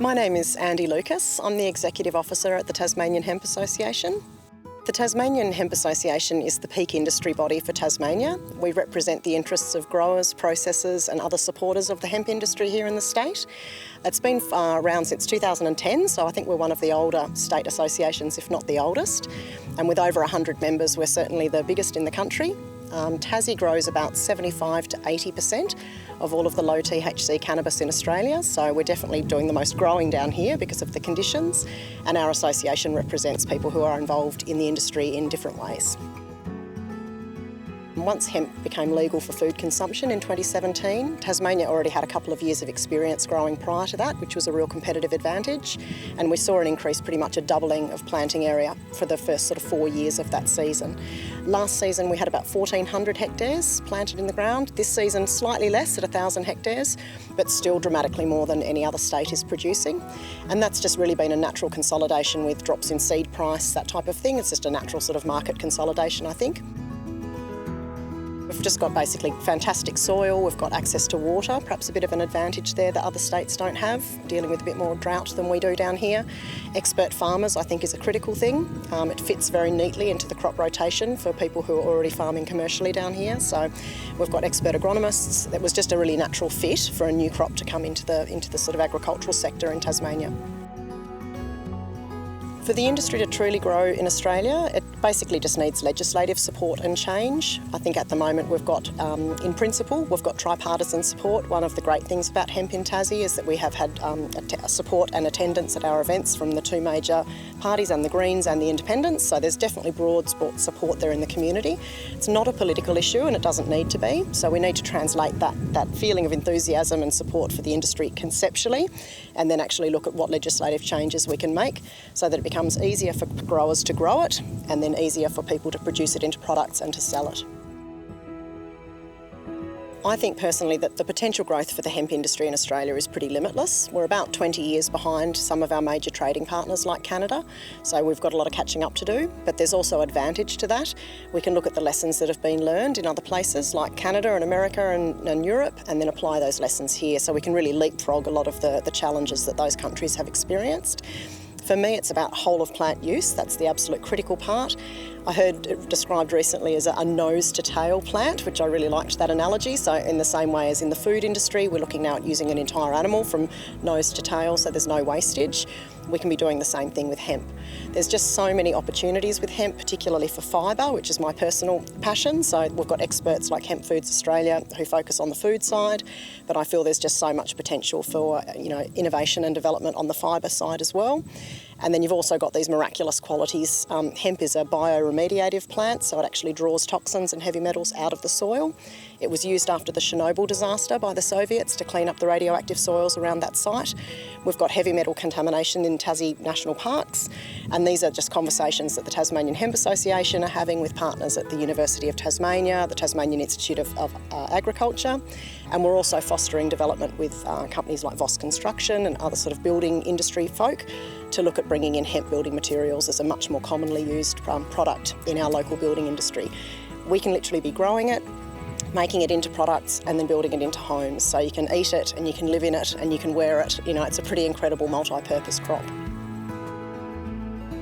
My name is Andi Lucas. I'm the Executive Officer at the Tasmanian Hemp Association. The Tasmanian Hemp Association is the peak industry body for Tasmania. We represent the interests of growers, processors and other supporters of the hemp industry here in the state. It's been around since 2010, so I think we're one of the older state associations, if not the oldest. And with over 100 members, we're certainly the biggest in the country. Tassie grows about 75 to 80% of all of the low THC cannabis in Australia, so we're definitely doing the most growing down here because of the conditions, and our association represents people who are involved in the industry in different ways. Once hemp became legal for food consumption in 2017, Tasmania already had a couple of years of experience growing prior to that, which was a real competitive advantage, and we saw an increase, pretty much a doubling of planting area for the first sort of 4 years of that season. Last season we had about 1,400 hectares planted in the ground. This season slightly less at 1,000 hectares, but still dramatically more than any other state is producing. And that's just really been a natural consolidation with drops in seed price, that type of thing. It's just a natural sort of market consolidation, I think. We've just got basically fantastic soil, we've got access to water, perhaps a bit of an advantage there that other states don't have, dealing with a bit more drought than we do down here. Expert farmers, I think, is a critical thing. It fits very neatly into the crop rotation for people who are already farming commercially down here. So we've got expert agronomists. That was just a really natural fit for a new crop to come into the sort of agricultural sector in Tasmania. For the industry to truly grow in Australia, it basically just needs legislative support and change. I think at the moment we've got, in principle, we've got tripartisan support. One of the great things about hemp in Tassie is that we have had support and attendance at our events from the two major parties, and the Greens and the Independents, so there's definitely broad support there in the community. It's not a political issue and it doesn't need to be, so we need to translate that feeling of enthusiasm and support for the industry conceptually, and then actually look at what legislative changes we can make so that it becomes easier for growers to grow it and then easier for people to produce it into products and to sell it. I think personally that the potential growth for the hemp industry in Australia is pretty limitless. We're about 20 years behind some of our major trading partners like Canada, so we've got a lot of catching up to do, but there's also advantage to that. We can look at the lessons that have been learned in other places like Canada and America and Europe, and then apply those lessons here, so we can really leapfrog a lot of the challenges that those countries have experienced. For me, it's about whole of plant use. That's the absolute critical part. I heard it described recently as a nose to tail plant, which I really liked that analogy. So in the same way as in the food industry, we're looking now at using an entire animal from nose to tail, so there's no wastage. We can be doing the same thing with hemp. There's just so many opportunities with hemp, particularly for fibre, which is my personal passion. So we've got experts like Hemp Foods Australia who focus on the food side, but I feel there's just so much potential for innovation and development on the fibre side as well. And then you've also got these miraculous qualities. Hemp is a bioremediative plant, so it actually draws toxins and heavy metals out of the soil. It was used after the Chernobyl disaster by the Soviets to clean up the radioactive soils around that site. We've got heavy metal contamination in Tassie national parks, and these are just conversations that the Tasmanian Hemp Association are having with partners at the University of Tasmania, the Tasmanian Institute of Agriculture, and we're also fostering development with companies like Voss Construction and other sort of building industry folk to look at bringing in hemp building materials as a much more commonly used product in our local building industry. We can literally be growing it, making it into products and then building it into homes, so you can eat it and you can live in it and you can wear it. It's a pretty incredible multi-purpose crop.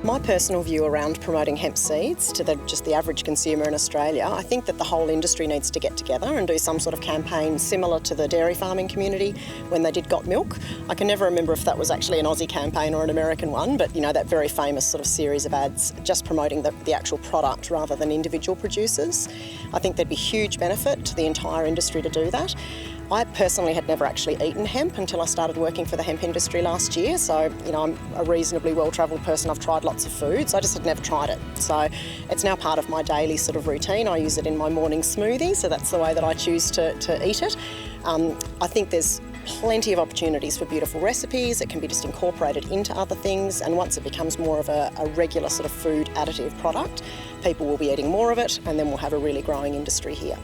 My personal view around promoting hemp seeds to just the average consumer in Australia, I think that the whole industry needs to get together and do some sort of campaign similar to the dairy farming community when they did Got Milk. I can never remember if that was actually an Aussie campaign or an American one, but that very famous sort of series of ads just promoting the actual product rather than individual producers. I think there'd be huge benefit to the entire industry to do that. I personally had never actually eaten hemp until I started working for the hemp industry last year. So, I'm a reasonably well-travelled person. I've tried lots of foods. I just had never tried it. So it's now part of my daily sort of routine. I use it in my morning smoothie, so that's the way that I choose to eat it. I think there's plenty of opportunities for beautiful recipes. It can be just incorporated into other things, and once it becomes more of a regular sort of food additive product, people will be eating more of it, and then we'll have a really growing industry here.